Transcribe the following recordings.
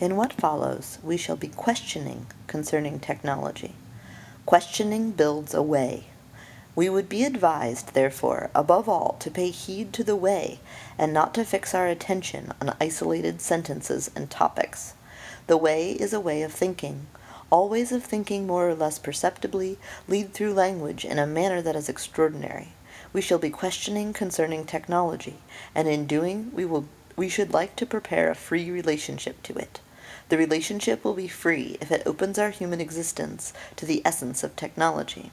In what follows, we shall be questioning concerning technology. Questioning builds a way. We would be advised, therefore, above all, to pay heed to the way, and not to fix our attention on isolated sentences and topics. The way is a way of thinking. All ways of thinking more or less perceptibly lead through language in a manner that is extraordinary. We shall be questioning concerning technology, and in doing we should like to prepare a free relationship to it. The relationship will be free if it opens our human existence to the essence of technology.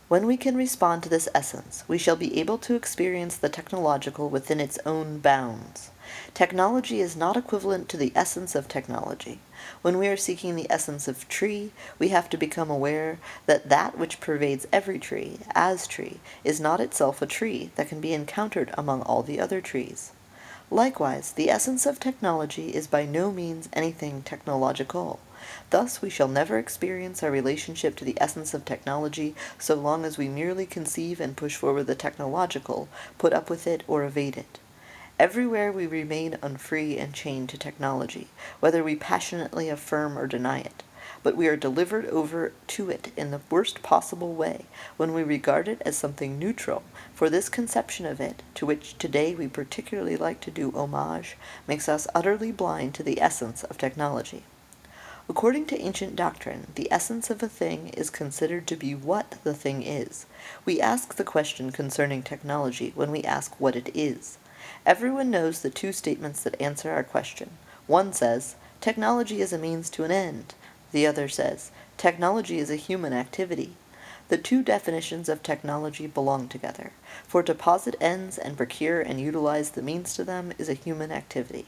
When we can respond to this essence, we shall be able to experience the technological within its own bounds. Technology is not equivalent to the essence of technology. When we are seeking the essence of tree, we have to become aware that that which pervades every tree, as tree, is not itself a tree that can be encountered among all the other trees. Likewise, the essence of technology is by no means anything technological. Thus we shall never experience our relationship to the essence of technology so long as we merely conceive and push forward the technological, put up with it, or evade it. Everywhere we remain unfree and chained to technology, whether we passionately affirm or deny it. But we are delivered over to it in the worst possible way when we regard it as something neutral, for this conception of it, to which today we particularly like to do homage, makes us utterly blind to the essence of technology. According to ancient doctrine, the essence of a thing is considered to be what the thing is. We ask the question concerning technology when we ask what it is. Everyone knows the two statements that answer our question. One says, technology is a means to an end. The other says, technology is a human activity. The two definitions of technology belong together, for to posit ends and procure and utilize the means to them is a human activity.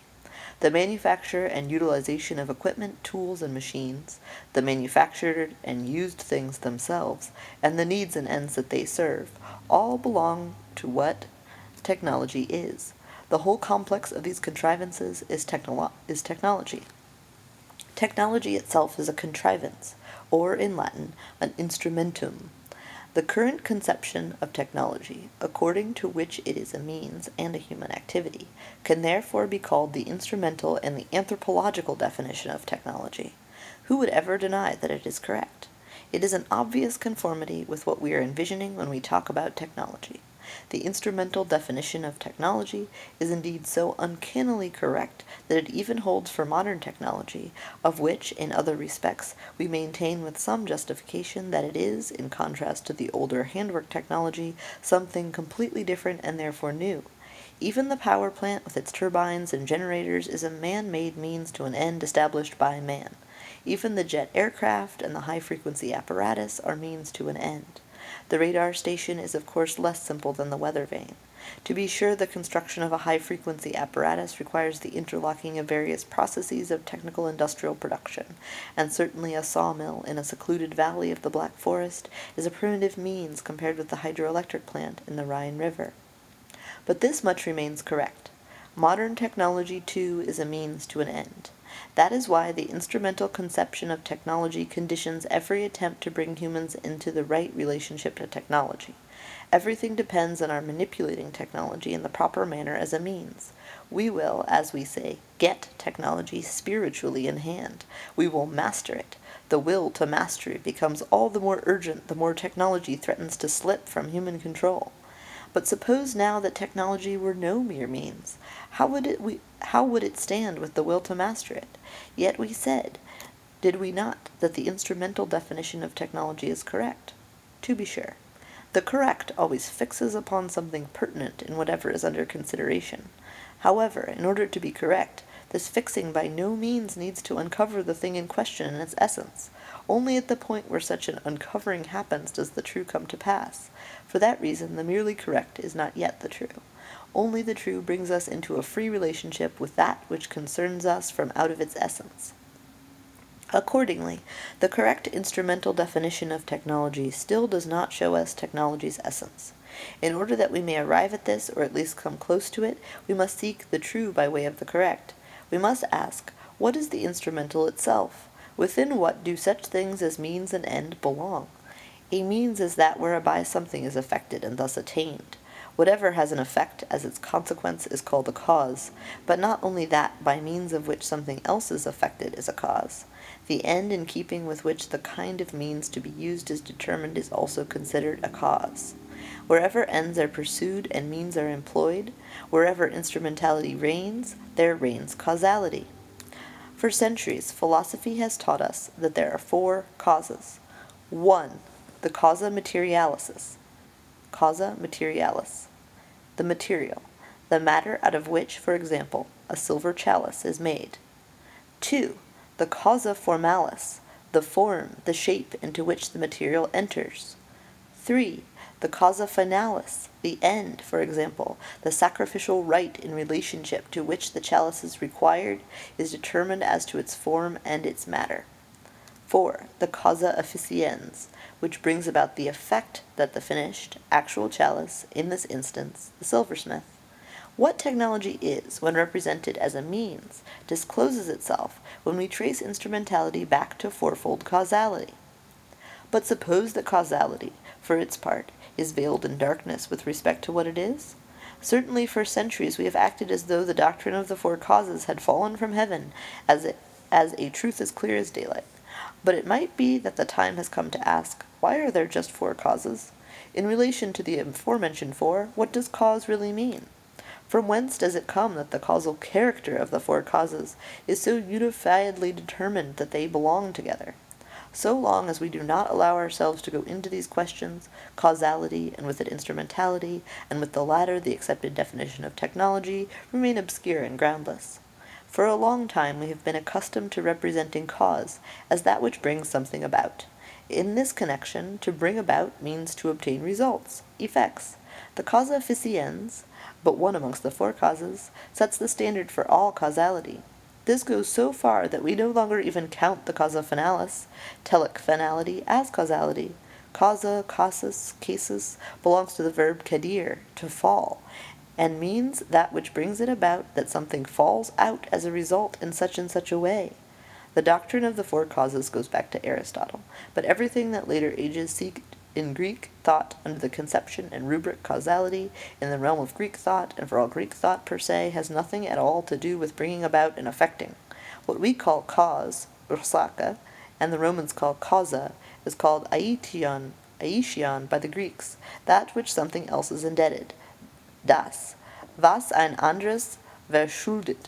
The manufacture and utilization of equipment, tools, and machines, the manufactured and used things themselves, and the needs and ends that they serve, all belong to what technology is. The whole complex of these contrivances is technology. Technology itself is a contrivance, or in Latin, an instrumentum. The current conception of technology, according to which it is a means and a human activity, can therefore be called the instrumental and the anthropological definition of technology. Who would ever deny that it is correct? It is an obvious conformity with what we are envisioning when we talk about technology. The instrumental definition of technology is indeed so uncannily correct that it even holds for modern technology, of which, in other respects, we maintain with some justification that it is, in contrast to the older handwork technology, something completely different and therefore new. Even the power plant with its turbines and generators is a man-made means to an end established by man. Even the jet aircraft and the high-frequency apparatus are means to an end. The radar station is of course less simple than the weather vane. To be sure, the construction of a high-frequency apparatus requires the interlocking of various processes of technical industrial production, and certainly a sawmill in a secluded valley of the Black Forest is a primitive means compared with the hydroelectric plant in the Rhine River. But this much remains correct. Modern technology, too, is a means to an end. That is why the instrumental conception of technology conditions every attempt to bring humans into the right relationship to technology. Everything depends on our manipulating technology in the proper manner as a means. We will, as we say, get technology spiritually in hand. We will master it. The will to master it becomes all the more urgent the more technology threatens to slip from human control. But suppose now that technology were no mere means. How would it stand with the will to master it? Yet we said, did we not, that the instrumental definition of technology is correct? To be sure. The correct always fixes upon something pertinent in whatever is under consideration. However, in order to be correct, this fixing by no means needs to uncover the thing in question in its essence. Only at the point where such an uncovering happens does the true come to pass. For that reason, the merely correct is not yet the true. Only the true brings us into a free relationship with that which concerns us from out of its essence. Accordingly, the correct instrumental definition of technology still does not show us technology's essence. In order that we may arrive at this, or at least come close to it, we must seek the true by way of the correct. We must ask, what is the instrumental itself? Within what do such things as means and end belong? A means is that whereby something is effected and thus attained. Whatever has an effect as its consequence is called a cause, but not only that by means of which something else is affected is a cause. The end in keeping with which the kind of means to be used is determined is also considered a cause. Wherever ends are pursued and means are employed, wherever instrumentality reigns, there reigns causality. For centuries, philosophy has taught us that there are 4 causes. 1. The causa materialis. Causa materialis. The material, the matter out of which, for example, a silver chalice is made. 2. The causa formalis, the form, the shape into which the material enters. 3. The causa finalis, the end, for example, the sacrificial rite in relationship to which the chalice is required, is determined as to its form and its matter. 4. The causa efficiens, which brings about the effect that the finished, actual chalice, in this instance, the silversmith. What technology is, when represented as a means, discloses itself when we trace instrumentality back to fourfold causality. But suppose that causality, for its part, is veiled in darkness with respect to what it is? Certainly for centuries we have acted as though the doctrine of the 4 causes had fallen from heaven, as a truth as clear as daylight. But it might be that the time has come to ask, why are there just 4 causes? In relation to the aforementioned 4, what does cause really mean? From whence does it come that the causal character of the 4 causes is so unifiedly determined that they belong together? So long as we do not allow ourselves to go into these questions, causality, and with it instrumentality, and with the latter the accepted definition of technology, remain obscure and groundless. For a long time we have been accustomed to representing cause as that which brings something about. In this connection, to bring about means to obtain results, effects. The causa efficiens, but one amongst the 4 causes, sets the standard for all causality. This goes so far that we no longer even count the causa finalis, telic finality, as causality. Causa, casus, casus belongs to the verb cadir, to fall, and means that which brings it about that something falls out as a result in such and such a way. The doctrine of the 4 causes goes back to Aristotle, but everything that later ages seek in Greek thought under the conception and rubric causality in the realm of Greek thought, and for all Greek thought per se, has nothing at all to do with bringing about and affecting. What we call cause, ursaka, and the Romans call causa, is called aition by the Greeks, that which something else is indebted, das, was ein anderes verschuldet.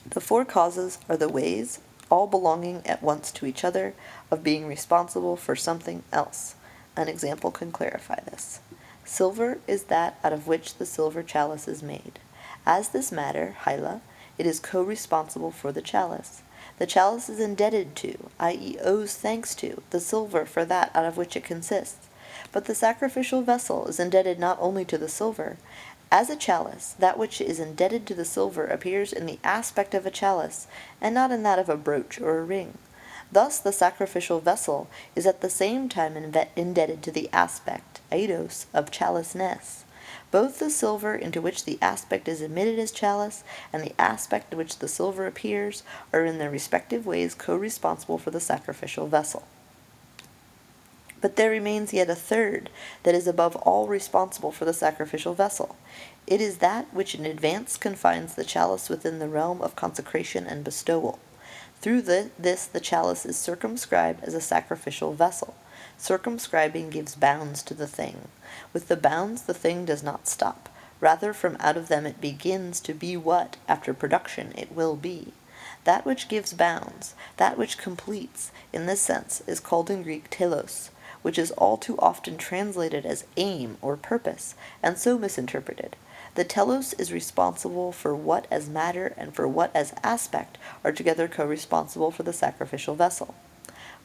The 4 causes are the ways, all belonging at once to each other, of being responsible for something else. An example can clarify this. Silver is that out of which the silver chalice is made. As this matter, hyla, it is co-responsible for the chalice. The chalice is indebted to, i.e. owes thanks to, the silver for that out of which it consists. But the sacrificial vessel is indebted not only to the silver. As a chalice, that which is indebted to the silver appears in the aspect of a chalice, and not in that of a brooch or a ring. Thus the sacrificial vessel is at the same time indebted to the aspect, eidos, of chaliceness. Both the silver into which the aspect is admitted as chalice, and the aspect in which the silver appears, are in their respective ways co-responsible for the sacrificial vessel. But there remains yet a third that is above all responsible for the sacrificial vessel. It is that which in advance confines the chalice within the realm of consecration and bestowal. Through this the chalice is circumscribed as a sacrificial vessel. Circumscribing gives bounds to the thing. With the bounds the thing does not stop. Rather from out of them it begins to be what, after production, it will be. That which gives bounds, that which completes, in this sense, is called in Greek telos, which is all too often translated as aim or purpose, and so misinterpreted. The telos is responsible for what as matter and for what as aspect are together co-responsible for the sacrificial vessel.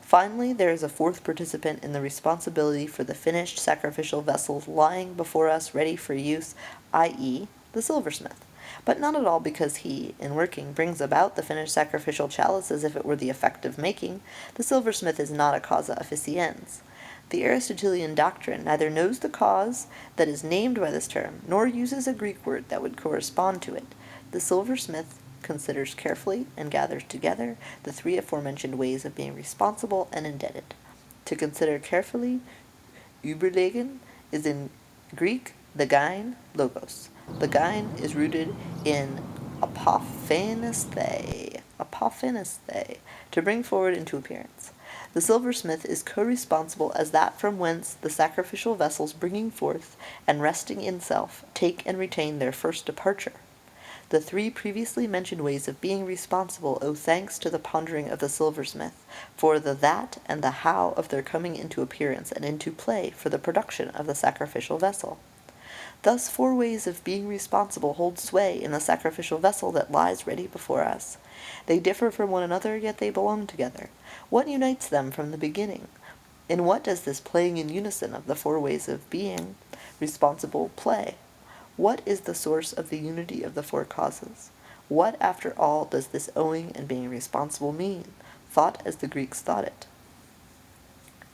Finally, there is a 4th participant in the responsibility for the finished sacrificial vessel lying before us ready for use, i.e., the silversmith. But not at all because he, in working, brings about the finished sacrificial chalice as if it were the effect of making. The silversmith is not a causa efficiens. The Aristotelian doctrine neither knows the cause that is named by this term, nor uses a Greek word that would correspond to it. The silversmith considers carefully and gathers together the 3 aforementioned ways of being responsible and indebted. To consider carefully, überlegen, is in Greek The gain, logos. The gain is rooted in apophanesthai, to bring forward into appearance. The silversmith is co-responsible as that from whence the sacrificial vessels bringing forth and resting in self take and retain their first departure. The three previously mentioned ways of being responsible owe thanks to the pondering of the silversmith, for the that and the how of their coming into appearance and into play for the production of the sacrificial vessel. Thus 4 ways of being responsible hold sway in the sacrificial vessel that lies ready before us. They differ from one another, yet they belong together. What unites them from the beginning? In what does this playing in unison of the 4 ways of being responsible play? What is the source of the unity of the 4 causes? What, after all, does this owing and being responsible mean, thought as the Greeks thought it?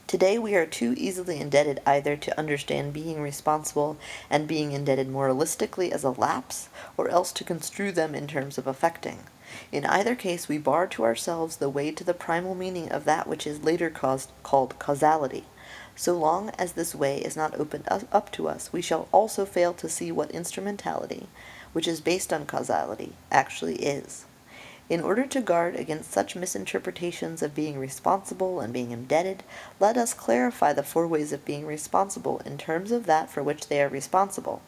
Today we are too easily indebted either to understand being responsible and being indebted moralistically as a lapse, or else to construe them in terms of affecting. In either case we bar to ourselves the way to the primal meaning of that which is later called causality. So long as this way is not opened up to us, we shall also fail to see what instrumentality, which is based on causality, actually is. In order to guard against such misinterpretations of being responsible and being indebted, let us clarify the 4 ways of being responsible in terms of that for which they are responsible.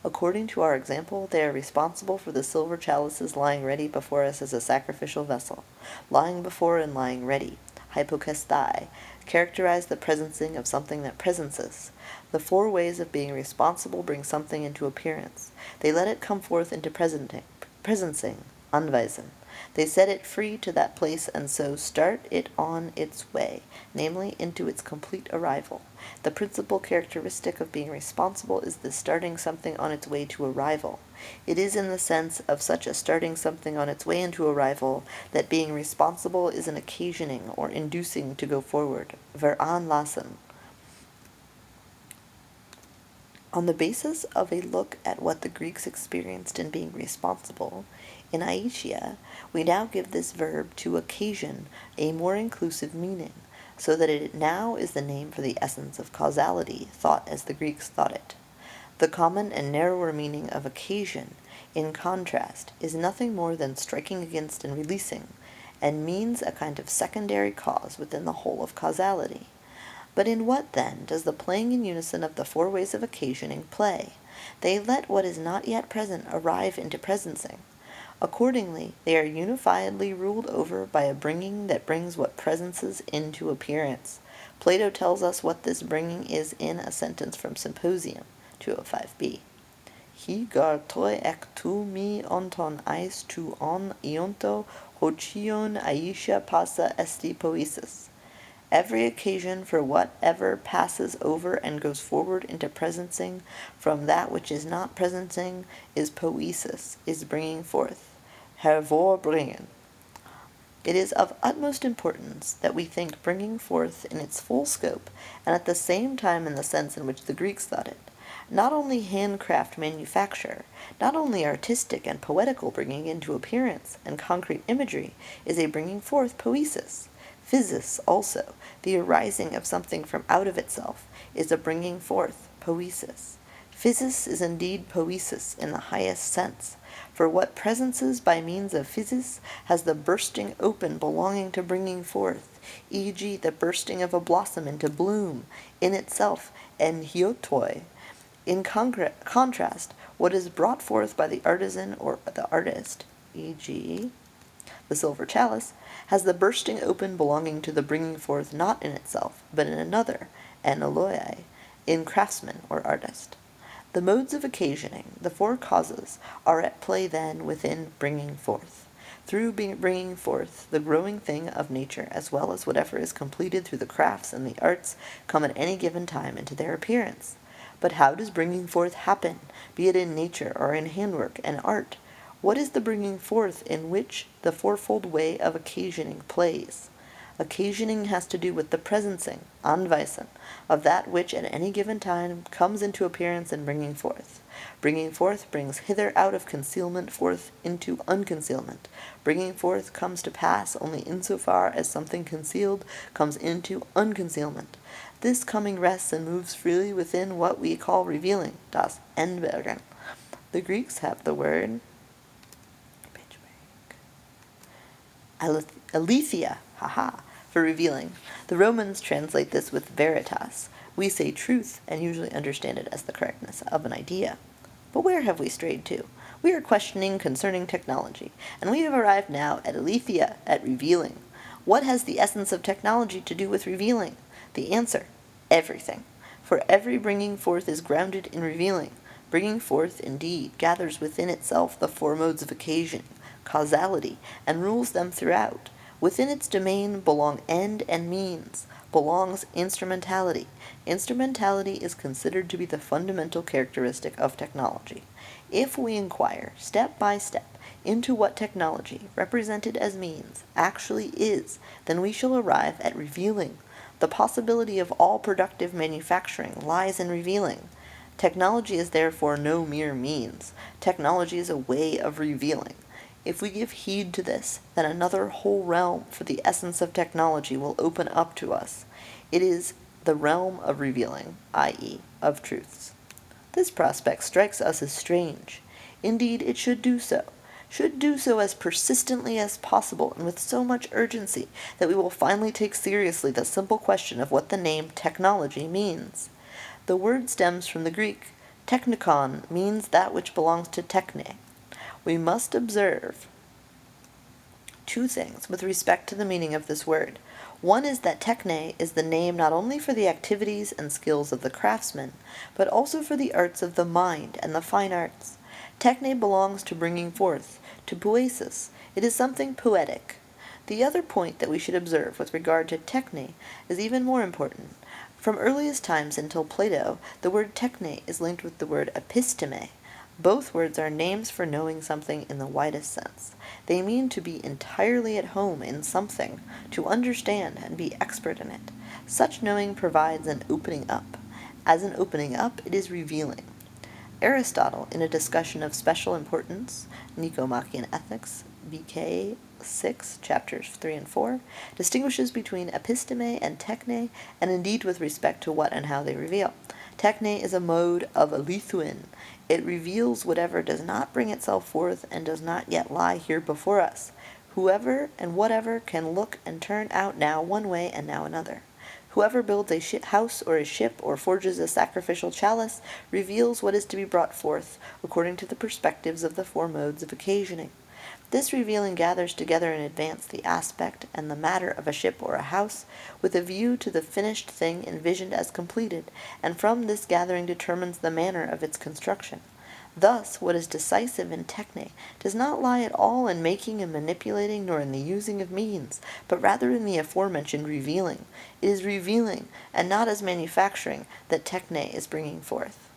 According to our example, they are responsible for the silver chalices lying ready before us as a sacrificial vessel. Lying before and lying ready, hypokestai, characterize the presencing of something that presences. The 4 ways of being responsible bring something into appearance. They let it come forth into presencing, anweisen. They set it free to that place and so start it on its way, namely into its complete arrival. The principal characteristic of being responsible is the starting something on its way to arrival. It is in the sense of such a starting something on its way into arrival that being responsible is an occasioning or inducing to go forward, veranlassen. On the basis of a look at what the Greeks experienced in being responsible, in Aitia, we now give this verb to occasion a more inclusive meaning, so that it now is the name for the essence of causality, thought as the Greeks thought it. The common and narrower meaning of occasion, in contrast, is nothing more than striking against and releasing, and means a kind of secondary cause within the whole of causality. But in what, then, does the playing in unison of the 4 ways of occasioning play? They let what is not yet present arrive into presencing. Accordingly, they are unifiedly ruled over by a bringing that brings what presences into appearance. Plato tells us what this bringing is in a sentence from Symposium, 205b. Hi gartoi ek tu mi onton eis tu on ionto hochion aisha passa esti poesis. Every occasion for whatever passes over and goes forward into presencing from that which is not presencing is poesis, is bringing forth, hervorbringen. It is of utmost importance that we think bringing forth in its full scope, and at the same time in the sense in which the Greeks thought it. Not only handcraft manufacture, not only artistic and poetical bringing into appearance and concrete imagery is a bringing forth poesis. Physis also, the arising of something from out of itself, is a bringing forth poesis. Physis is indeed poesis in the highest sense, for what presences by means of physis has the bursting open belonging to bringing forth, e.g. the bursting of a blossom into bloom, in itself, en hiotoi. In contrast, what is brought forth by the artisan or the artist, e.g. the silver chalice, has the bursting open belonging to the bringing forth not in itself, but in another, en aloi, in craftsman or artist. The modes of occasioning, the 4 causes, are at play then within bringing forth. Through bringing forth, the growing thing of nature, as well as whatever is completed through the crafts and the arts, come at any given time into their appearance. But how does bringing forth happen, be it in nature or in handwork and art? What is the bringing forth in which the 4-fold way of occasioning plays? Occasioning has to do with the presencing, anweisen, of that which at any given time comes into appearance and bringing forth. Bringing forth brings hither out of concealment forth into unconcealment. Bringing forth comes to pass only insofar as something concealed comes into unconcealment. This coming rests and moves freely within what we call revealing, das Enbergen. The Greeks have the word aletheia, for revealing. The Romans translate this with veritas. We say truth and usually understand it as the correctness of an idea. But where have we strayed to? We are questioning concerning technology, and we have arrived now at aletheia, at revealing. What has the essence of technology to do with revealing? The answer, everything. For every bringing forth is grounded in revealing. Bringing forth, indeed, gathers within itself the four modes of occasion, causality, and rules them throughout. Within its domain belong end and means, belongs instrumentality. Instrumentality is considered to be the fundamental characteristic of technology. If we inquire, step by step, into what technology, represented as means, actually is, then we shall arrive at revealing. The possibility of all productive manufacturing lies in revealing. Technology is therefore no mere means. Technology is a way of revealing. If we give heed to this, then another whole realm for the essence of technology will open up to us. It is the realm of revealing, i.e., of truths. This prospect strikes us as strange. Indeed, it should do so as persistently as possible and with so much urgency that we will finally take seriously the simple question of what the name technology means. The word stems from the Greek. Technikon means that which belongs to techne. We must observe two things with respect to the meaning of this word. One is that techne is the name not only for the activities and skills of the craftsman, but also for the arts of the mind and the fine arts. Techne belongs to bringing forth, to poesis. It is something poetic. The other point that we should observe with regard to techne is even more important. From earliest times until Plato, the word techne is linked with the word episteme. Both words are names for knowing something in the widest sense. They mean to be entirely at home in something, to understand and be expert in it. Such knowing provides an opening up. As an opening up, it is revealing. Aristotle, in a discussion of special importance, Nicomachean Ethics, BK 6, chapters 3 and 4, distinguishes between episteme and techne, and indeed with respect to what and how they reveal. Techne is a mode of alethuin. It reveals whatever does not bring itself forth and does not yet lie here before us. Whoever and whatever can look and turn out now one way and now another. Whoever builds a house or a ship or forges a sacrificial chalice reveals what is to be brought forth according to the perspectives of the four modes of occasioning. This revealing gathers together in advance the aspect and the matter of a ship or a house, with a view to the finished thing envisioned as completed, and from this gathering determines the manner of its construction. Thus, what is decisive in techne does not lie at all in making and manipulating, nor in the using of means, but rather in the aforementioned revealing. It is revealing, and not as manufacturing, that techne is bringing forth.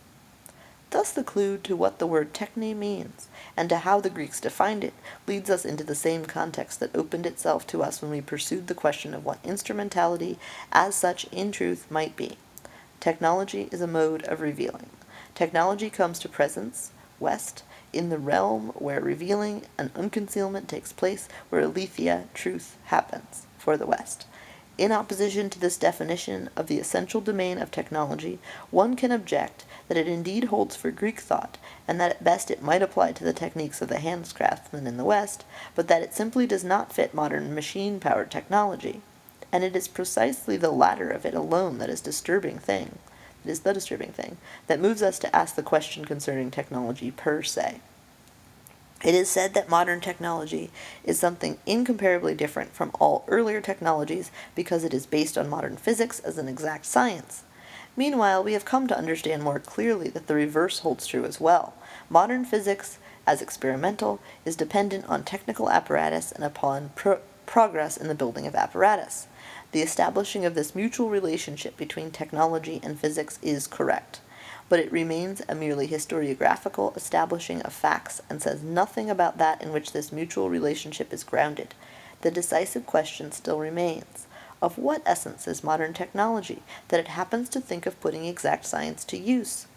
Thus the clue to what the word techne means, and to how the Greeks defined it, leads us into the same context that opened itself to us when we pursued the question of what instrumentality, as such, in truth, might be. Technology is a mode of revealing. Technology comes to presence, west, in the realm where revealing and unconcealment takes place, where aletheia, truth, happens, for the west. In opposition to this definition of the essential domain of technology, one can object that it indeed holds for Greek thought, and that at best it might apply to the techniques of the handicraftsman in the West, but that it simply does not fit modern machine-powered technology. And it is precisely the latter of it alone that is the disturbing thing, that moves us to ask the question concerning technology per se. It is said that modern technology is something incomparably different from all earlier technologies because it is based on modern physics as an exact science. Meanwhile, we have come to understand more clearly that the reverse holds true as well. Modern physics, as experimental, is dependent on technical apparatus and upon progress in the building of apparatus. The establishing of this mutual relationship between technology and physics is correct, but it remains a merely historiographical establishing of facts and says nothing about that in which this mutual relationship is grounded. The decisive question still remains. Of what essence is modern technology, that it happens to think of putting exact science to use?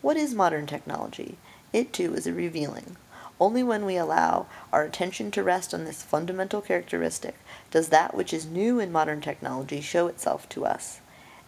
What is modern technology? It too is a revealing. Only when we allow our attention to rest on this fundamental characteristic does that which is new in modern technology show itself to us.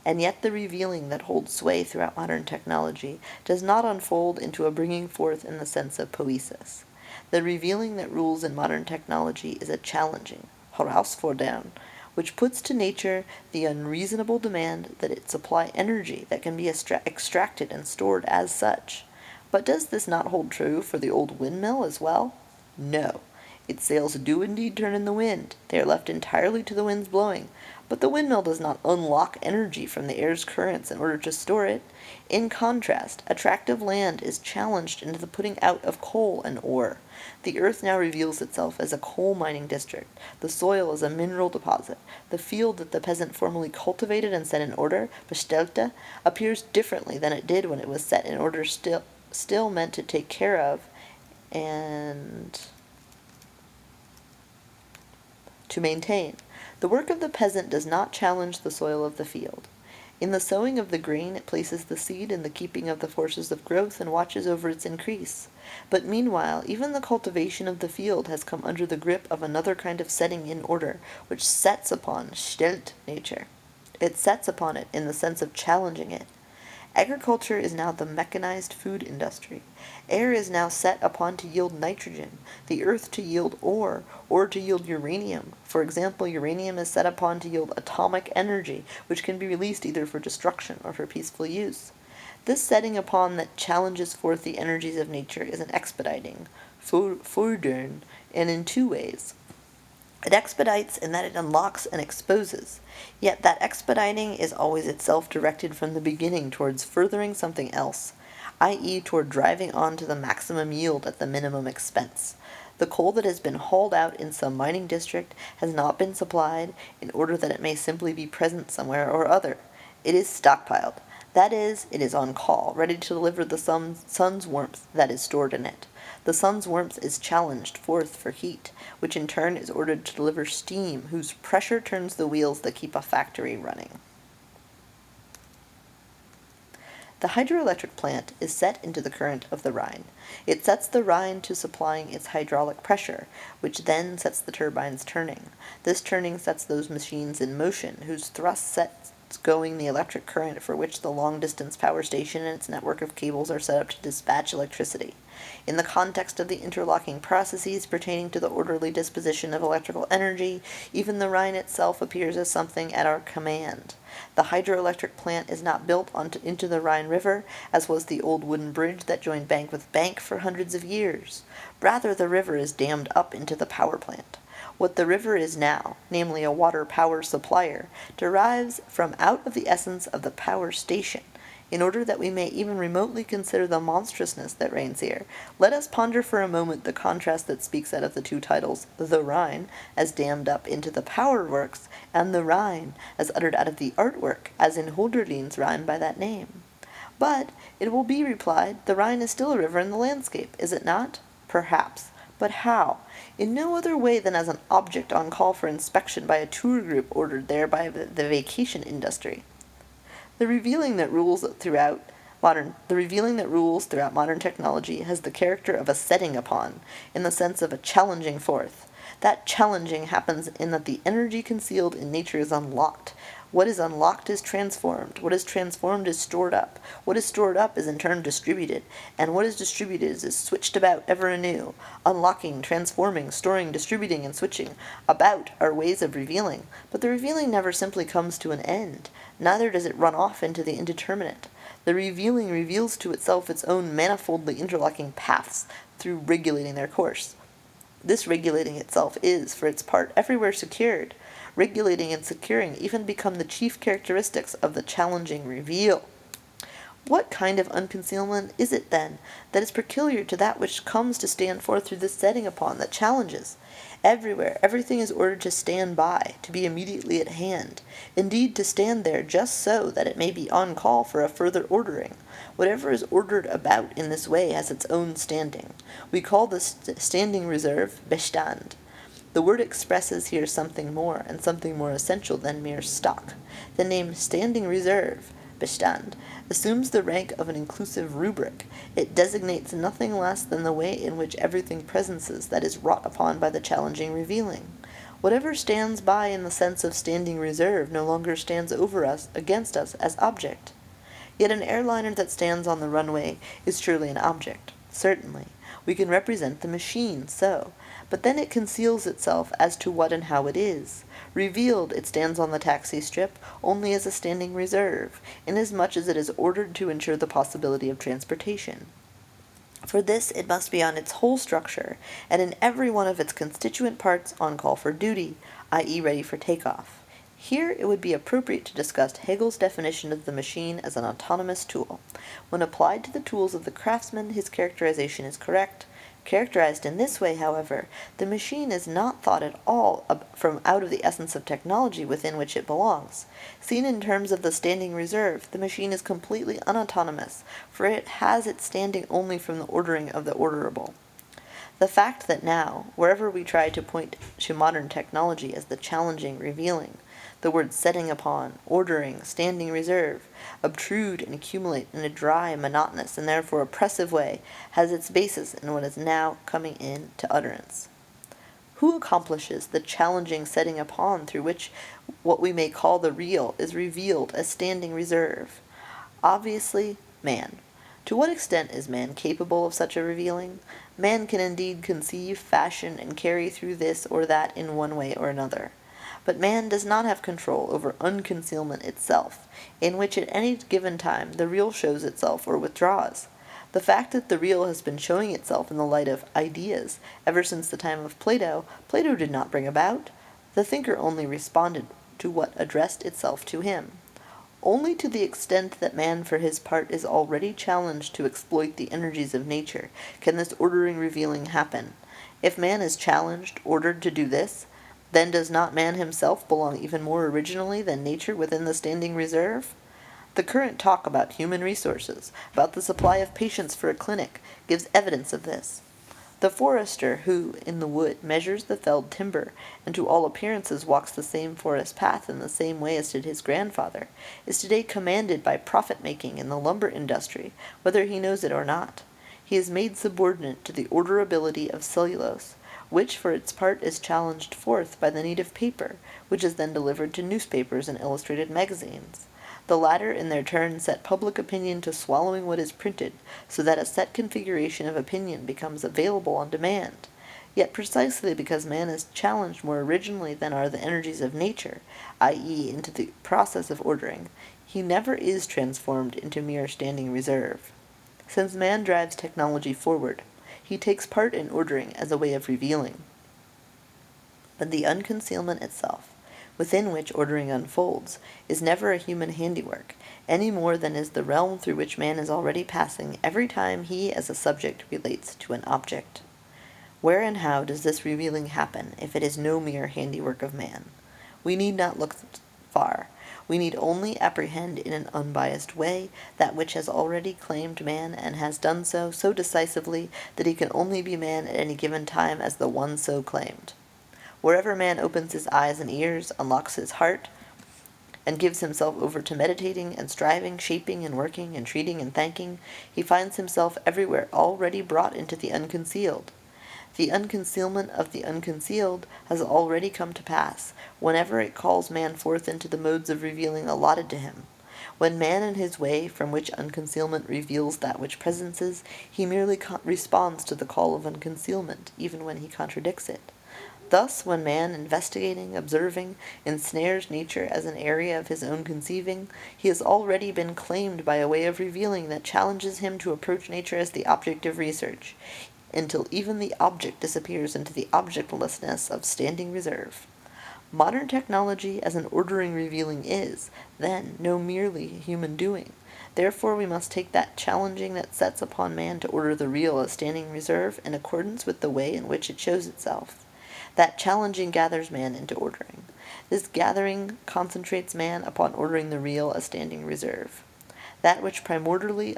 And yet the revealing that holds sway throughout modern technology does not unfold into a bringing forth in the sense of poesis. The revealing that rules in modern technology is a challenging, herausfordern, which puts to nature the unreasonable demand that it supply energy that can be extracted and stored as such. But does this not hold true for the old windmill as well? No. Its sails do indeed turn in the wind. They are left entirely to the wind's blowing. But the windmill does not unlock energy from the air's currents in order to store it. In contrast, attractive land is challenged into the putting out of coal and ore. The earth now reveals itself as a coal mining district, the soil as a mineral deposit. The field that the peasant formerly cultivated and set in order, bestellte, appears differently than it did when it was set in order, still meant to take care of and to maintain. The work of the peasant does not challenge the soil of the field. In the sowing of the grain it places the seed in the keeping of the forces of growth and watches over its increase. But meanwhile even the cultivation of the field has come under the grip of another kind of setting in order, which sets upon stellt nature. It sets upon it in the sense of challenging it. Agriculture is now the mechanized food industry. Air is now set upon to yield nitrogen, the earth to yield ore, or to yield uranium. For example, uranium is set upon to yield atomic energy, which can be released either for destruction or for peaceful use. This setting upon that challenges forth the energies of nature is an expediting, fordern, and in two ways. It expedites in that it unlocks and exposes, yet that expediting is always itself directed from the beginning towards furthering something else, i.e. toward driving on to the maximum yield at the minimum expense. The coal that has been hauled out in some mining district has not been supplied in order that it may simply be present somewhere or other. It is stockpiled. That is, it is on call, ready to deliver the sun's warmth that is stored in it. The sun's warmth is challenged forth for heat, which in turn is ordered to deliver steam, whose pressure turns the wheels that keep a factory running. The hydroelectric plant is set into the current of the Rhine. It sets the Rhine to supplying its hydraulic pressure, which then sets the turbines turning. This turning sets those machines in motion, whose thrust sets going the electric current for which the long-distance power station and its network of cables are set up to dispatch electricity. In the context of the interlocking processes pertaining to the orderly disposition of electrical energy, even the Rhine itself appears as something at our command. The hydroelectric plant is not built into the Rhine River, as was the old wooden bridge that joined bank with bank for hundreds of years. Rather, the river is dammed up into the power plant. What the river is now, namely a water power supplier, derives from out of the essence of the power station. In order that we may even remotely consider the monstrousness that reigns here, let us ponder for a moment the contrast that speaks out of the two titles, the Rhine, as dammed up into the power works, and the Rhine, as uttered out of the artwork, as in Hölderlin's Rhine by that name. But, it will be replied, the Rhine is still a river in the landscape, is it not? Perhaps. But how? In no other way than as an object on call for inspection by a tour group ordered there by the vacation industry. The revealing that rules throughout modern technology has the character of a setting upon, in the sense of a challenging forth. That challenging happens in that the energy concealed in nature is unlocked. What is unlocked is transformed. What is transformed is stored up. What is stored up is in turn distributed. And what is distributed is switched about ever anew. Unlocking, transforming, storing, distributing, and switching about are ways of revealing. But the revealing never simply comes to an end. Neither does it run off into the indeterminate. The revealing reveals to itself its own manifoldly interlocking paths through regulating their course. This regulating itself is, for its part, everywhere secured. Regulating and securing even become the chief characteristics of the challenging reveal. What kind of unconcealment is it, then, that is peculiar to that which comes to stand forth through this setting upon that challenges? Everywhere, everything is ordered to stand by, to be immediately at hand, indeed to stand there just so that it may be on call for a further ordering. Whatever is ordered about in this way has its own standing. We call this standing reserve Bestand. The word expresses here something more, and something more essential than mere stock. The name standing reserve, Bestand, assumes the rank of an inclusive rubric. It designates nothing less than the way in which everything presences that is wrought upon by the challenging revealing. Whatever stands by in the sense of standing reserve no longer stands over us, against us, as object. Yet an airliner that stands on the runway is surely an object. Certainly. We can represent the machine so, but then it conceals itself as to what and how it is. Revealed, it stands on the taxi strip only as a standing reserve, inasmuch as it is ordered to ensure the possibility of transportation. For this it must be on its whole structure, and in every one of its constituent parts on call for duty, i.e. ready for takeoff. Here it would be appropriate to discuss Hegel's definition of the machine as an autonomous tool. When applied to the tools of the craftsman, his characterization is correct. Characterized in this way, however, the machine is not thought at all from out of the essence of technology within which it belongs. Seen in terms of the standing reserve, the machine is completely unautonomous, for it has its standing only from the ordering of the orderable. The fact that now, wherever we try to point to modern technology as the challenging, revealing, the words setting upon, ordering, standing reserve, obtrude and accumulate in a dry, monotonous, and therefore oppressive way, has its basis in what is now coming in to utterance. Who accomplishes the challenging setting upon through which what we may call the real is revealed as standing reserve? Obviously, man. To what extent is man capable of such a revealing? Man can indeed conceive, fashion, and carry through this or that in one way or another. But man does not have control over unconcealment itself, in which at any given time the real shows itself or withdraws. The fact that the real has been showing itself in the light of ideas ever since the time of Plato, Plato did not bring about. The thinker only responded to what addressed itself to him. Only to the extent that man for his part is already challenged to exploit the energies of nature can this ordering revealing happen. If man is challenged, ordered to do this, then does not man himself belong even more originally than nature within the standing reserve? The current talk about human resources, about the supply of patients for a clinic, gives evidence of this. The forester who, in the wood, measures the felled timber, and to all appearances walks the same forest path in the same way as did his grandfather, is today commanded by profit-making in the lumber industry, whether he knows it or not. He is made subordinate to the orderability of cellulose, which for its part is challenged forth by the need of paper, which is then delivered to newspapers and illustrated magazines. The latter in their turn set public opinion to swallowing what is printed, so that a set configuration of opinion becomes available on demand. Yet precisely because man is challenged more originally than are the energies of nature, i.e. into the process of ordering, he never is transformed into mere standing reserve. Since man drives technology forward, he takes part in ordering as a way of revealing. But the unconcealment itself, within which ordering unfolds, is never a human handiwork, any more than is the realm through which man is already passing every time he as a subject relates to an object. Where and how does this revealing happen if it is no mere handiwork of man? We need not look far. We need only apprehend in an unbiased way that which has already claimed man and has done so decisively that he can only be man at any given time as the one so claimed. Wherever man opens his eyes and ears, unlocks his heart, and gives himself over to meditating and striving, shaping and working, entreating and thanking, he finds himself everywhere already brought into the unconcealed. The unconcealment of the unconcealed has already come to pass, whenever it calls man forth into the modes of revealing allotted to him. When man in his way, from which unconcealment reveals that which presences, he merely responds to the call of unconcealment, even when he contradicts it. Thus, when man, investigating, observing, ensnares nature as an area of his own conceiving, he has already been claimed by a way of revealing that challenges him to approach nature as the object of research, until even the object disappears into the objectlessness of standing reserve. Modern technology as an ordering revealing is, then, no merely human doing. Therefore we must take that challenging that sets upon man to order the real as standing reserve in accordance with the way in which it shows itself. That challenging gathers man into ordering. This gathering concentrates man upon ordering the real as standing reserve. That which primordially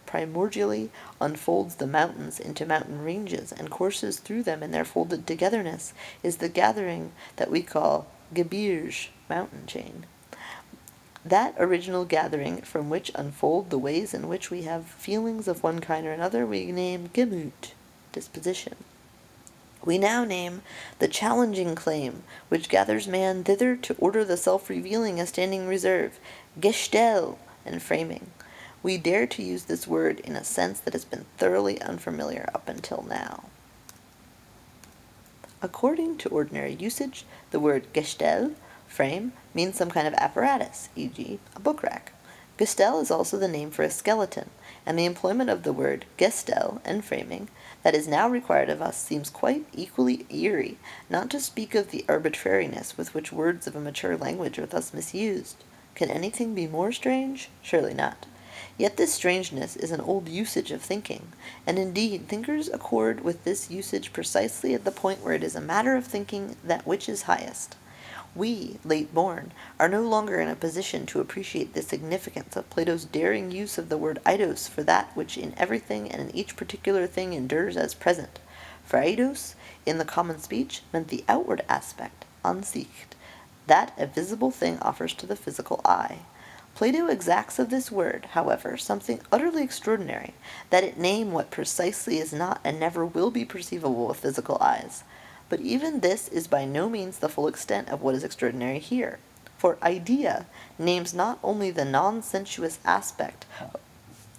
primordially unfolds the mountains into mountain ranges and courses through them in their folded togetherness, is the gathering that we call Gebirge, mountain chain. That original gathering from which unfold the ways in which we have feelings of one kind or another we name Gemüt, disposition. We now name the challenging claim which gathers man thither to order the self-revealing as standing reserve, Gestell, and framing. We dare to use this word in a sense that has been thoroughly unfamiliar up until now. According to ordinary usage, the word Gestell, frame, means some kind of apparatus, e.g., a book rack. Gestell is also the name for a skeleton, and the employment of the word Gestell and framing that is now required of us seems quite equally eerie, not to speak of the arbitrariness with which words of a mature language are thus misused. Can anything be more strange? Surely not. Yet this strangeness is an old usage of thinking, and indeed thinkers accord with this usage precisely at the point where it is a matter of thinking that which is highest. We, late born, are no longer in a position to appreciate the significance of Plato's daring use of the word eidos for that which in everything and in each particular thing endures as present. For eidos, in the common speech, meant the outward aspect, Ansicht, that a visible thing offers to the physical eye. Plato exacts of this word, however, something utterly extraordinary, that it name what precisely is not and never will be perceivable with physical eyes. But even this is by no means the full extent of what is extraordinary here. For idea names not only the non-sensuous aspect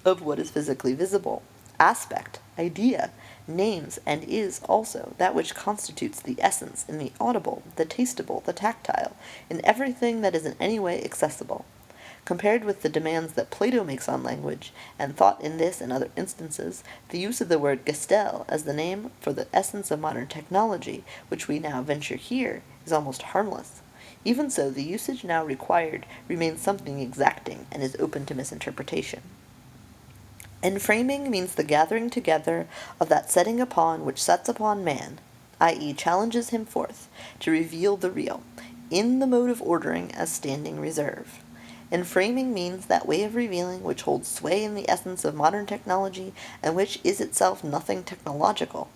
of what is physically visible. Aspect, idea, names and is also that which constitutes the essence in the audible, the tastable, the tactile, in everything that is in any way accessible. Compared with the demands that Plato makes on language, and thought in this and other instances, the use of the word Gestell as the name for the essence of modern technology, which we now venture here, is almost harmless. Even so, the usage now required remains something exacting and is open to misinterpretation. Enframing means the gathering together of that setting upon which sets upon man, i.e. challenges him forth, to reveal the real, in the mode of ordering as standing reserve. Enframing means that way of revealing which holds sway in the essence of modern technology and which is itself nothing technological.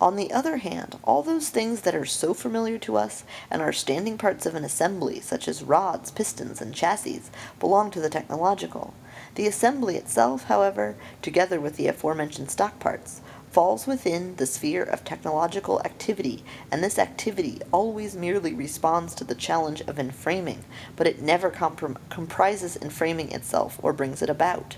On the other hand, all those things that are so familiar to us and are standing parts of an assembly, such as rods, pistons, and chassis, belong to the technological. The assembly itself, however, together with the aforementioned stock parts, falls within the sphere of technological activity, and this activity always merely responds to the challenge of enframing, but it never comprises enframing itself or brings it about.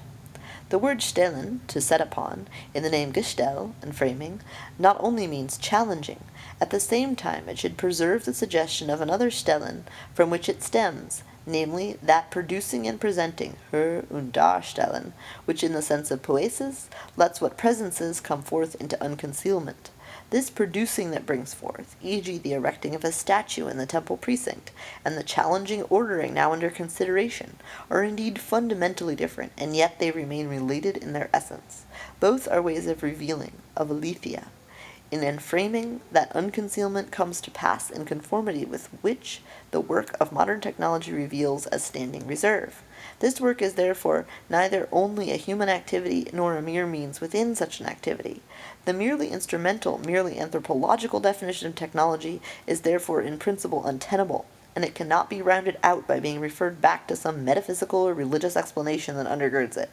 The word stellen, to set upon, in the name Gestell, enframing, not only means challenging, at the same time it should preserve the suggestion of another stellen from which it stems, namely that producing and presenting, her und darstellen, which in the sense of poesis lets what presences come forth into unconcealment. This producing that brings forth, e.g. the erecting of a statue in the temple precinct, and the challenging ordering now under consideration, are indeed fundamentally different, and yet they remain related in their essence. Both are ways of revealing, of aletheia. In enframing, that unconcealment comes to pass in conformity with which the work of modern technology reveals as standing reserve. This work is therefore neither only a human activity nor a mere means within such an activity. The merely instrumental, merely anthropological definition of technology is therefore in principle untenable, and it cannot be rounded out by being referred back to some metaphysical or religious explanation that undergirds it.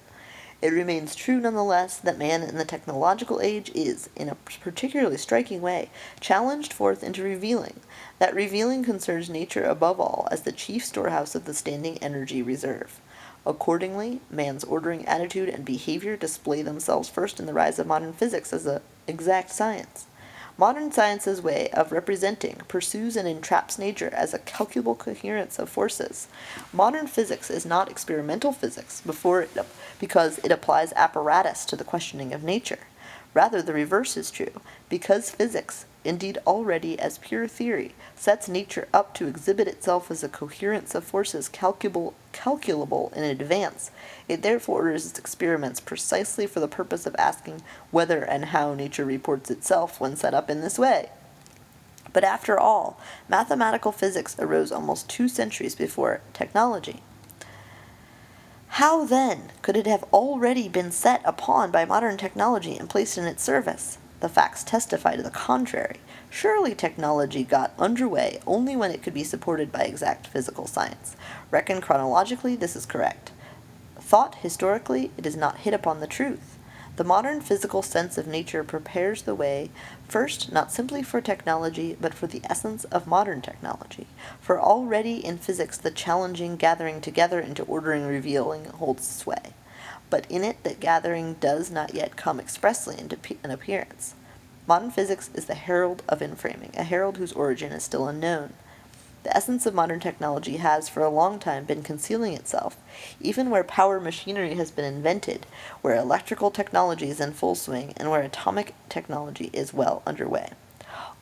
It remains true nonetheless that man in the technological age is, in a particularly striking way, challenged forth into revealing. That revealing concerns nature above all as the chief storehouse of the standing energy reserve. Accordingly, man's ordering attitude and behavior display themselves first in the rise of modern physics as an exact science. Modern science's way of representing pursues and entraps nature as a calculable coherence of forces. Modern physics is not experimental physics because it applies apparatus to the questioning of nature. Rather, the reverse is true, because physics, indeed already as pure theory, sets nature up to exhibit itself as a coherence of forces calculable in advance. It therefore orders its experiments precisely for the purpose of asking whether and how nature reports itself when set up in this way. But after all, mathematical physics arose almost 2 centuries before technology. How, then, could it have already been set upon by modern technology and placed in its service? The facts testify to the contrary. Surely technology got underway only when it could be supported by exact physical science. Reckoned chronologically, this is correct. Thought historically, it is not hit upon the truth. The modern physical sense of nature prepares the way, first, not simply for technology, but for the essence of modern technology. For already in physics the challenging gathering together into ordering revealing holds sway. But in it that gathering does not yet come expressly into an appearance. Modern physics is the herald of inframing, a herald whose origin is still unknown. The essence of modern technology has for a long time been concealing itself, even where power machinery has been invented, where electrical technology is in full swing, and where atomic technology is well underway.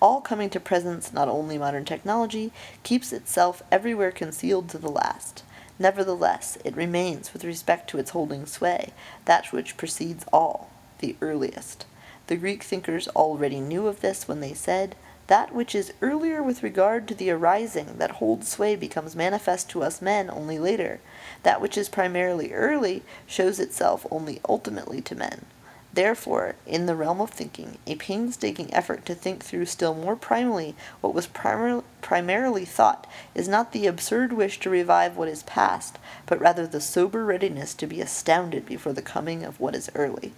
All coming to presence, not only modern technology keeps itself everywhere concealed to the last. Nevertheless, it remains, with respect to its holding sway, that which precedes all, the earliest. The Greek thinkers already knew of this when they said, "That which is earlier with regard to the arising that holds sway becomes manifest to us men only later. That which is primarily early shows itself only ultimately to men." Therefore, in the realm of thinking, a painstaking effort to think through still more primally what was primarily thought is not the absurd wish to revive what is past, but rather the sober readiness to be astounded before the coming of what is early.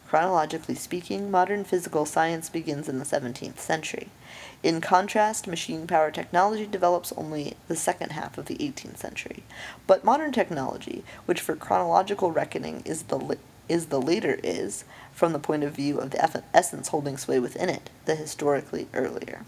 Chronologically speaking, modern physical science begins in the 17th century. In contrast, machine power technology develops only the second half of the 18th century. But modern technology, which for chronological reckoning is the later, is, from the point of view of the essence holding sway within it, the historically earlier.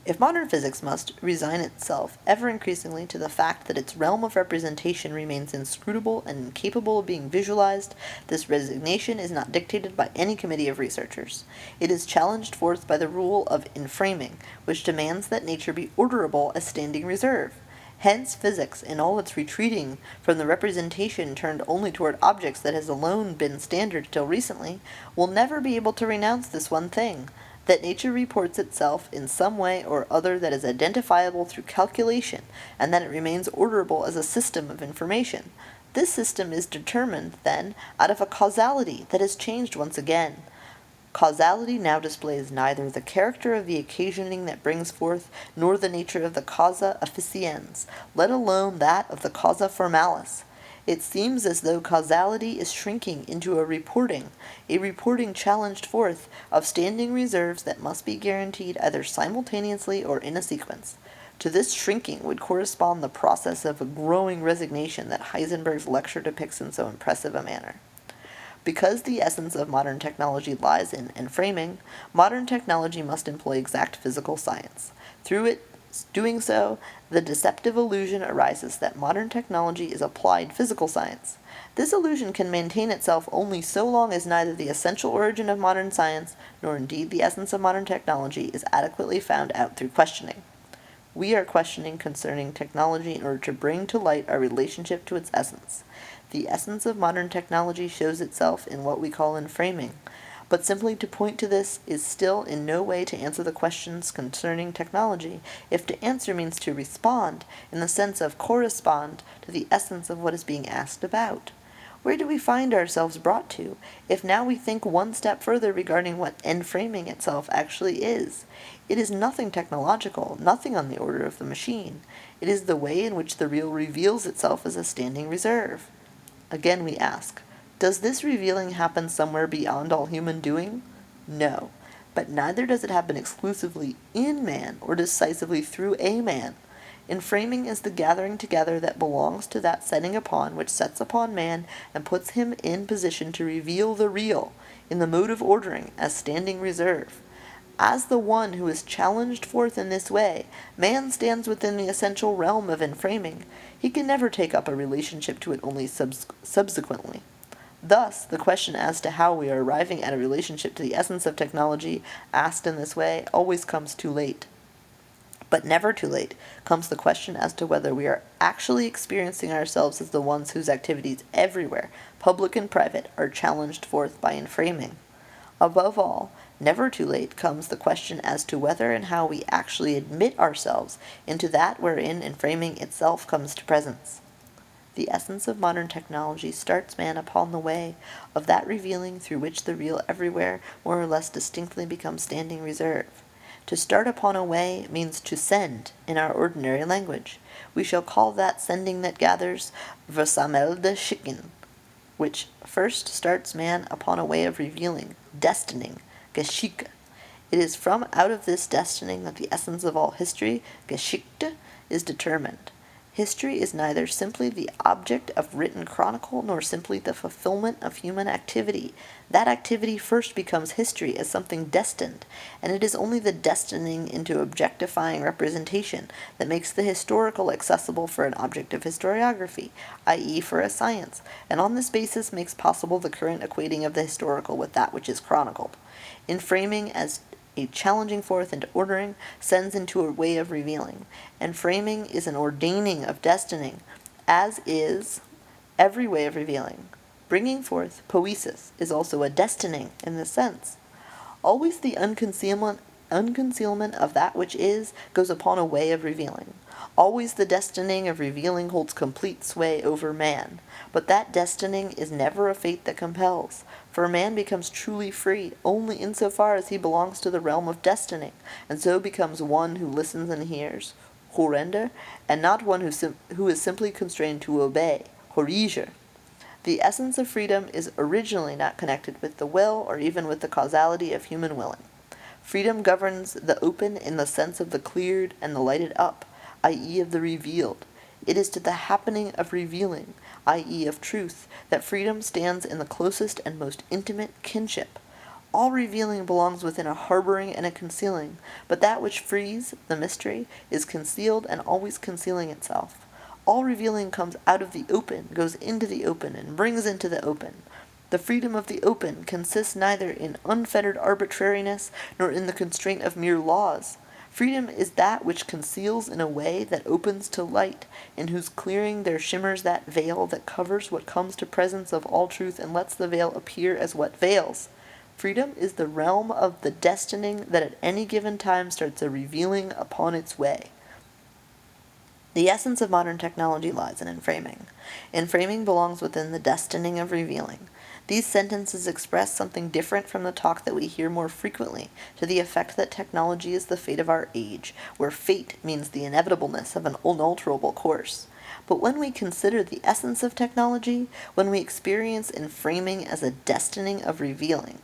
If modern physics must resign itself ever increasingly to the fact that its realm of representation remains inscrutable and incapable of being visualized, this resignation is not dictated by any committee of researchers. It is challenged forth by the rule of inframing, which demands that nature be orderable as standing reserve. Hence physics, in all its retreating from the representation turned only toward objects that has alone been standard till recently, will never be able to renounce this one thing, that nature reports itself in some way or other that is identifiable through calculation, and that it remains orderable as a system of information. This system is determined, then, out of a causality that has changed once again. Causality now displays neither the character of the occasioning that brings forth, nor the nature of the causa efficiens, let alone that of the causa formalis. It seems as though causality is shrinking into a reporting challenged forth, of standing reserves that must be guaranteed either simultaneously or in a sequence. To this shrinking would correspond the process of a growing resignation that Heisenberg's lecture depicts in so impressive a manner. Because the essence of modern technology lies in framing, modern technology must employ exact physical science. Through it doing so, the deceptive illusion arises that modern technology is applied physical science. This illusion can maintain itself only so long as neither the essential origin of modern science, nor indeed the essence of modern technology, is adequately found out through questioning. We are questioning concerning technology in order to bring to light our relationship to its essence. The essence of modern technology shows itself in what we call inframing, but simply to point to this is still in no way to answer the questions concerning technology, if to answer means to respond, in the sense of correspond to the essence of what is being asked about. Where do we find ourselves brought to, if now we think one step further regarding what enframing itself actually is? It is nothing technological, nothing on the order of the machine. It is the way in which the real reveals itself as a standing reserve. Again we ask, does this revealing happen somewhere beyond all human doing? No, but neither does it happen exclusively in man or decisively through a man. Inframing is the gathering together that belongs to that setting upon which sets upon man and puts him in position to reveal the real, in the mode of ordering, as standing reserve. As the one who is challenged forth in this way, man stands within the essential realm of inframing. He can never take up a relationship to it only subsequently. Thus, the question as to how we are arriving at a relationship to the essence of technology, asked in this way, always comes too late. But never too late comes the question as to whether we are actually experiencing ourselves as the ones whose activities everywhere, public and private, are challenged forth by inframing. Above all, never too late comes the question as to whether and how we actually admit ourselves into that wherein inframing itself comes to presence. The essence of modern technology starts man upon the way of that revealing through which the real everywhere more or less distinctly becomes standing reserve. To start upon a way means to send in our ordinary language. We shall call that sending that gathers versamelde schicken, which first starts man upon a way of revealing, destining, Geschichte. It is from out of this destining that the essence of all history, Geschichte, is determined. History is neither simply the object of written chronicle nor simply the fulfillment of human activity. That activity first becomes history as something destined, and it is only the destining into objectifying representation that makes the historical accessible for an object of historiography, i.e. for a science, and on this basis makes possible the current equating of the historical with that which is chronicled. In framing as a challenging forth into ordering sends into a way of revealing, and framing is an ordaining of destining, as is every way of revealing. Bringing forth, poesis, is also a destining in this sense. Always the unconcealment of that which is goes upon a way of revealing. Always the destining of revealing holds complete sway over man, but that destining is never a fate that compels, for man becomes truly free only insofar as he belongs to the realm of destining, and so becomes one who listens and hears, horrender, and not one who is simply constrained to obey, horriger. The essence of freedom is originally not connected with the will or even with the causality of human willing. Freedom governs the open in the sense of the cleared and the lighted up, i.e. of the revealed. It is to the happening of revealing, i.e. of truth, that freedom stands in the closest and most intimate kinship. All revealing belongs within a harboring and a concealing, but that which frees, the mystery, is concealed and always concealing itself. All revealing comes out of the open, goes into the open, and brings into the open. The freedom of the open consists neither in unfettered arbitrariness nor in the constraint of mere laws. Freedom is that which conceals in a way that opens to light, in whose clearing there shimmers that veil that covers what comes to presence of all truth and lets the veil appear as what veils. Freedom is the realm of the destining that at any given time starts a revealing upon its way. The essence of modern technology lies in framing. Framing belongs within the destining of revealing. These sentences express something different from the talk that we hear more frequently, to the effect that technology is the fate of our age, where fate means the inevitableness of an unalterable course. But when we consider the essence of technology, when we experience framing as a destining of revealing,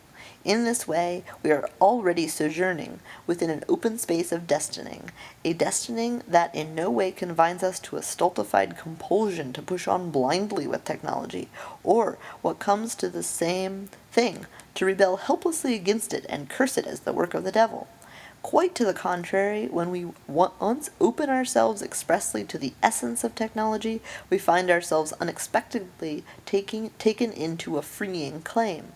in this way, we are already sojourning within an open space of destining, a destining that in no way confines us to a stultified compulsion to push on blindly with technology, or, what comes to the same thing, to rebel helplessly against it and curse it as the work of the devil. Quite to the contrary, when we once open ourselves expressly to the essence of technology, we find ourselves unexpectedly taken into a freeing claim.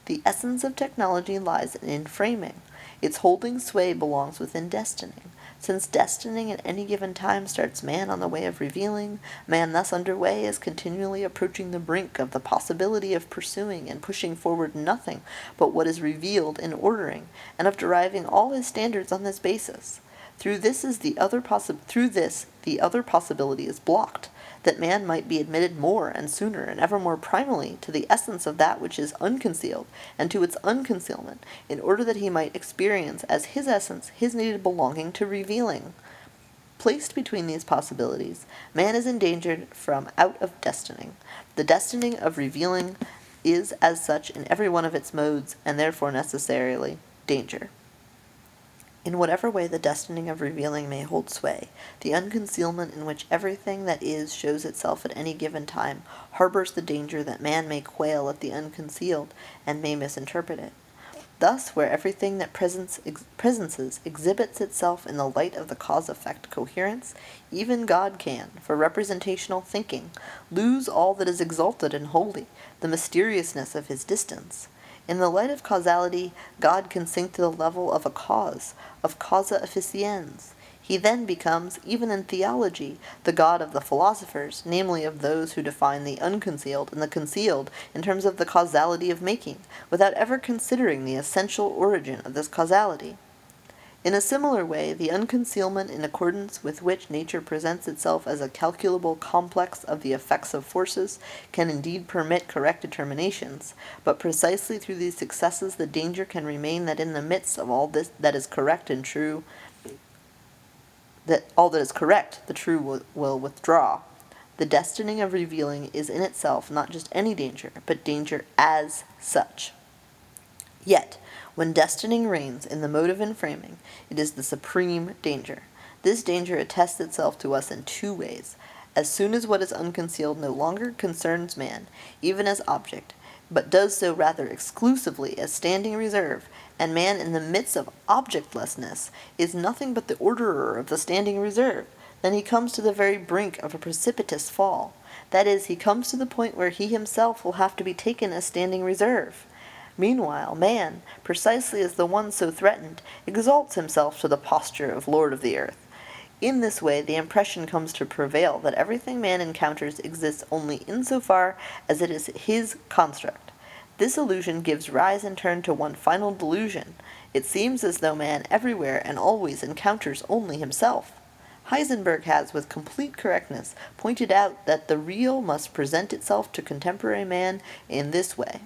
The essence of technology lies in framing. Its holding sway belongs within destining. Since destining at any given time starts man on the way of revealing, man thus underway is continually approaching the brink of the possibility of pursuing and pushing forward nothing but what is revealed in ordering, and of deriving all his standards on this basis. Through this the other possibility is blocked, that man might be admitted more and sooner and ever more primally to the essence of that which is unconcealed, and to its unconcealment, in order that he might experience as his essence his needed belonging to revealing. Placed between these possibilities, man is endangered from out of destining. The destining of revealing is as such in every one of its modes, and therefore necessarily danger. In whatever way the destining of revealing may hold sway, the unconcealment in which everything that is shows itself at any given time harbors the danger that man may quail at the unconcealed and may misinterpret it. Thus, where everything that presences exhibits itself in the light of the cause-effect coherence, even God can, for representational thinking, lose all that is exalted and holy, the mysteriousness of his distance. In the light of causality, God can sink to the level of a cause, of causa efficiens. He then becomes, even in theology, the God of the philosophers, namely of those who define the unconcealed and the concealed in terms of the causality of making, without ever considering the essential origin of this causality. In a similar way, the unconcealment in accordance with which nature presents itself as a calculable complex of the effects of forces can indeed permit correct determinations, but precisely through these successes the danger can remain that in the midst of all this that is correct and true, that all that is correct, the true will withdraw. The destining of revealing is in itself not just any danger, but danger as such. Yet, when destining reigns in the mode of inframing, it is the supreme danger. This danger attests itself to us in two ways. As soon as what is unconcealed no longer concerns man, even as object, but does so rather exclusively as standing reserve, and man in the midst of objectlessness is nothing but the orderer of the standing reserve, then he comes to the very brink of a precipitous fall. That is, he comes to the point where he himself will have to be taken as standing reserve. Meanwhile, man, precisely as the one so threatened, exalts himself to the posture of lord of the earth. In this way the impression comes to prevail that everything man encounters exists only insofar as it is his construct. This illusion gives rise in turn to one final delusion. It seems as though man everywhere and always encounters only himself. Heisenberg has, with complete correctness, pointed out that the real must present itself to contemporary man in this way.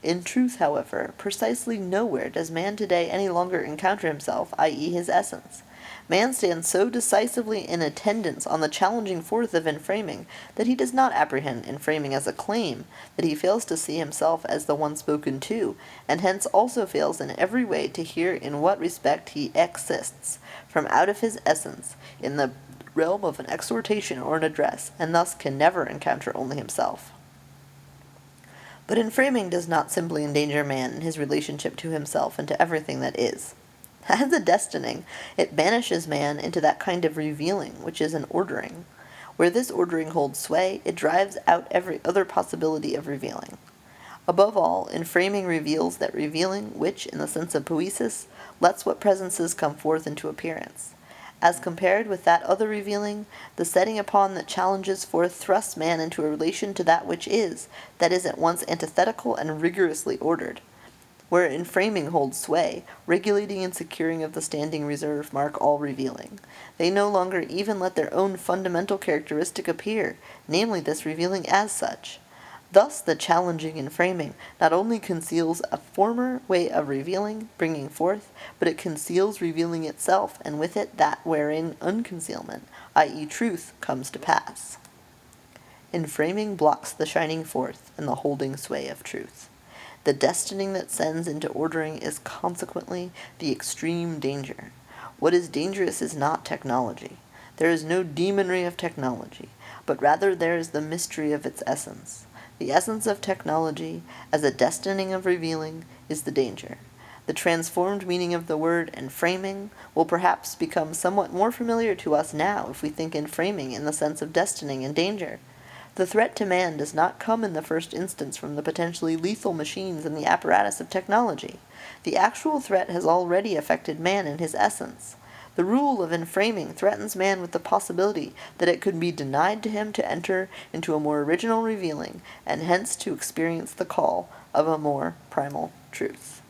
In truth, however, precisely nowhere does man today any longer encounter himself, i.e. his essence. Man stands so decisively in attendance on the challenging forth of inframing that he does not apprehend inframing as a claim, that he fails to see himself as the one spoken to, and hence also fails in every way to hear in what respect he exists, from out of his essence, in the realm of an exhortation or an address, and thus can never encounter only himself. But inframing does not simply endanger man in his relationship to himself and to everything that is. As a destining, it banishes man into that kind of revealing which is an ordering. Where this ordering holds sway, it drives out every other possibility of revealing. Above all, inframing reveals that revealing which, in the sense of poiesis, lets what presences come forth into appearance. As compared with that other revealing, the setting upon that challenges forth thrusts man into a relation to that which is, that is at once antithetical and rigorously ordered. Where inframing holds sway, regulating and securing of the standing reserve mark all revealing. They no longer even let their own fundamental characteristic appear, namely this revealing as such. Thus the challenging inframing not only conceals a former way of revealing, bringing forth, but it conceals revealing itself, and with it that wherein unconcealment, i.e. truth, comes to pass. Inframing blocks the shining forth and the holding sway of truth. The destining that sends into ordering is consequently the extreme danger. What is dangerous is not technology. There is no demonry of technology, but rather there is the mystery of its essence. The essence of technology, as a destining of revealing, is the danger. The transformed meaning of the word inframing will perhaps become somewhat more familiar to us now if we think inframing in the sense of destining and danger. The threat to man does not come in the first instance from the potentially lethal machines and the apparatus of technology. The actual threat has already affected man in his essence. The rule of inframing threatens man with the possibility that it could be denied to him to enter into a more original revealing, and hence to experience the call of a more primal truth.